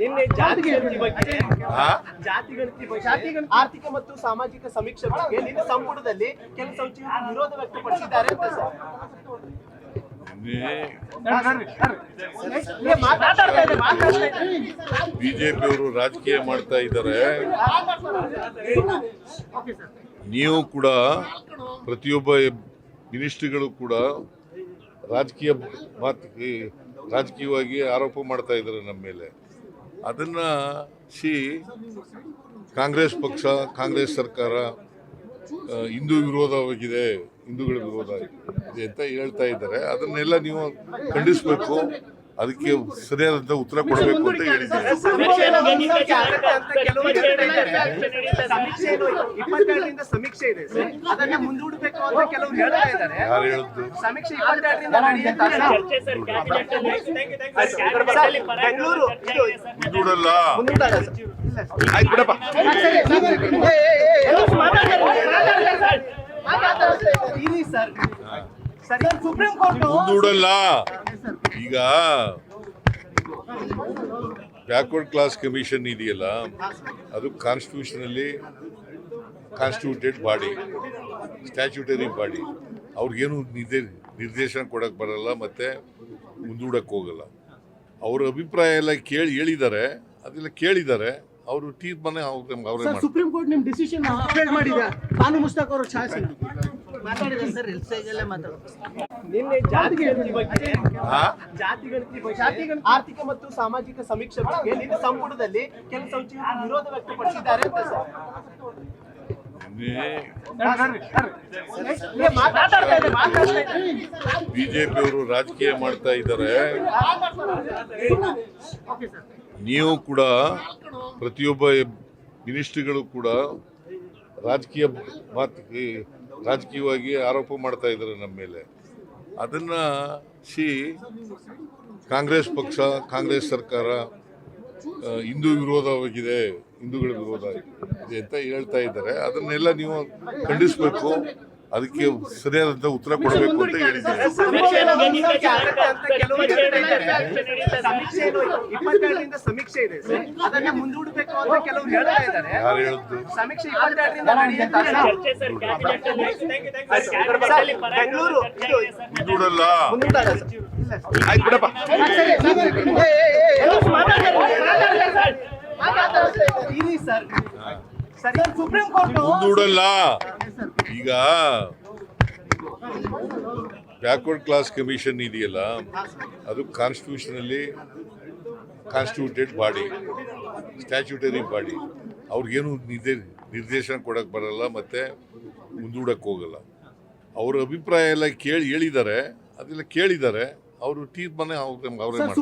ನಿನ್ನೆ ಜಾತಿ ಗಣತಿ ಬಗ್ಗೆ ಆರ್ಥಿಕ ಮತ್ತು ಸಾಮಾಜಿಕ ಸಮೀಕ್ಷೆ ಬಗ್ಗೆ ನಿನ್ನೆ ಸಂಪುಟದಲ್ಲಿ ಕೆಲ ಸಚಿವರು ವಿರೋಧ ವ್ಯಕ್ತಪಡಿಸಿದ್ದಾರೆ ಅಂತ ಸರ್. ಬಿಜೆಪಿಯವರು ರಾಜಕೀಯ ಮಾಡ್ತಾ ಇದ್ದಾರೆ. ನೀವು ಕೂಡ ಪ್ರತಿಯೊಬ್ಬ ಮಿನಿಸ್ಟ್ರಿಗಳು ಕೂಡ ರಾಜಕೀಯವಾಗಿ ಆರೋಪ ಮಾಡ್ತಾ ಇದ್ದಾರೆ ನಮ್ಮ ಮೇಲೆ. ಅದನ್ನ ಕಾಂಗ್ರೆಸ್ ಪಕ್ಷ, ಕಾಂಗ್ರೆಸ್ ಸರ್ಕಾರ ಹಿಂದೂ ವಿರೋಧವಾಗಿದೆ, ಹಿಂದೂಗಳ ವಿರೋಧ ಇದೆ ಅಂತ ಹೇಳ್ತಾ ಇದ್ದಾರೆ. ಅದನ್ನೆಲ್ಲ ನೀವು ಖಂಡಿಸಬೇಕು, ಅದಕ್ಕೆ ಸರಿಯಾದಂತ ಉತ್ತರ ಕೊಡಬೇಕು ಅಂತ ಹೇಳಿದ್ದಾರೆ. 22ರಿಂದ ಸಮೀಕ್ಷೆ ಇದೆ ಸರ್, ಅದನ್ನ ಮುಂದೂಡಬೇಕು ಅಂತ ಕೆಲವರು ಹೇಳ್ತಾ ಇದ್ದಾರೆ. ಯಾರು ಹೇಳಿದ್ರು? ಸಮೀಕ್ಷೆ 22ರಿಂದ ನಡೆಯುತ್ತೆ ಬೆಂಗಳೂರು ಮುಂದೂಡಲ್ಲ. ಆಯ್ತು ಬಿಡಪ್ಪ. ಸುಪ್ರೀಂ ಕೋರ್ಟ್ ಮುಂದೂಡಲ್ಲ. ಈಗ ಬ್ಯಾಕ್ವರ್ಡ್ ಕ್ಲಾಸ್ ಕಮಿಷನ್ ಇದೆಯಲ್ಲ, ಅದು ಕಾನ್ಸ್ಟಿಟ್ಯೂಷನಲ್ಲಿ ಕಾನ್ಸ್ಟಿಟ್ಯೂಟೆಡ್ ಬಾಡಿ, ಸ್ಟ್ಯಾಚ್ಯೂಟರಿ ಬಾಡಿ. ಅವ್ರಿಗೇನು ನಿರ್ದೇಶನ ಕೊಡಕ್ಕೆ ಬರಲ್ಲ, ಮತ್ತೆ ಮುಂದೂಡಕ್ಕೆ ಹೋಗಲ್ಲ. ಅವ್ರ ಅಭಿಪ್ರಾಯ ಎಲ್ಲ ಹೇಳಿದ್ದಾರೆ, ಅದೆಲ್ಲ ಕೇಳಿದ್ದಾರೆ. ಅವರು ತೀರ್ಮಾನ ಅವರೇ ಮಾಡ್ತಾರೆ. ಸುಪ್ರೀಂ ಕೋರ್ಟ್ ನಿಮ್ಮ ಡಿಸಿಷನ್ ಅಪ್ಡೇಟ್ ಮಾಡಿದೆ. ಬಾನು ಮುಸ್ತಾಕ್ ಅವರು ಛಾಯೆ ಮಾತಾಡಿದ್ದಾರೆ ಸರ್, ನಿನ್ನೆ ಜಾತಿ ಗಣತಿ ಬಗ್ಗೆ ಆರ್ಥಿಕ ಮತ್ತು ಸಾಮಾಜಿಕ ಸಮೀಕ್ಷೆ ಬಗ್ಗೆ ನಿನ್ನೆ ಸಂಪುಟದಲ್ಲಿ ಕೆಲ ಸಚಿವರು ವಿರೋಧ ವ್ಯಕ್ತಪಡಿಸಿದ್ದಾರೆ ಅಂತ ಸರ್. ಬಿಜೆಪಿಯವರು ರಾಜಕೀಯ ಮಾಡ್ತಾ ಇದ್ದಾರೆ. ನೀವು ಕೂಡ ಪ್ರತಿಯೊಬ್ಬ ಮಿನಿಸ್ಟ್ರಿಗಳು ಕೂಡ ರಾಜಕೀಯವಾಗಿ ಆರೋಪ ಮಾಡ್ತಾ ಇದ್ದಾರೆ ನಮ್ಮ ಮೇಲೆ. ಅದನ್ನ ಕಾಂಗ್ರೆಸ್ ಪಕ್ಷ, ಕಾಂಗ್ರೆಸ್ ಸರ್ಕಾರ ಹಿಂದೂ ವಿರೋಧವಾಗಿದೆ, ಹಿಂದೂಗಳ ವಿರೋಧ ಇದೆ ಅಂತ ಹೇಳ್ತಾ ಇದ್ದಾರೆ. ಅದನ್ನೆಲ್ಲ ನೀವು ಖಂಡಿಸಬೇಕು, ಅದಕ್ಕೆ ಸರಿಯಾದಂತ ಉತ್ತರ ಕೊಡಬೇಕು ಅಂತ ಹೇಳಿದ್ದಾರೆ. 22ರಿಂದ ಸಮೀಕ್ಷೆ ಇದೆ ಸರ್, ಅದನ್ನ ಮುಂದೂಡಬೇಕು ಅಂತ ಕೆಲವರು ಹೇಳ್ತಾ ಇದ್ದಾರೆ. ಯಾರು ಹೇಳಿದ್ರು? ಸಮೀಕ್ಷೆ 22ರಿಂದ ನಡೆಯುತ್ತೆ ಬೆಂಗಳೂರು ಮುಂದೂಡಲ್ಲ. ಆಯ್ತು ಬಿಡಪ್ಪ. ಸುಪ್ರೀಂ ಕೋರ್ಟ್ ಮುಂದೂಡಲ್ಲ. ಈಗ ಬ್ಯಾಕ್ವರ್ಡ್ ಕ್ಲಾಸ್ ಕಮಿಷನ್ ಇದೆಯಲ್ಲ, ಅದು ಕಾನ್ಸ್ಟಿಟ್ಯೂಷನಲ್ಲಿ ಕಾನ್ಸ್ಟಿಟ್ಯೂಟೆಡ್ ಬಾಡಿ, ಸ್ಟ್ಯಾಚ್ಯೂಟರಿ ಬಾಡಿ. ಅವ್ರಿಗೇನು ನಿರ್ದೇಶನ ಕೊಡಕ್ಕೆ ಬರಲ್ಲ, ಮತ್ತೆ ಮುಂದೂಡಕ್ಕೆ ಹೋಗಲ್ಲ. ಅವ್ರ ಅಭಿಪ್ರಾಯ ಎಲ್ಲ ಹೇಳಿದ್ದಾರೆ, ಅದೆಲ್ಲ ಕೇಳಿದ್ದಾರೆ. ಅವರು ತೀರ್ಮಾನ ಅವರೇ ಮಾಡ್ತಾರೆ.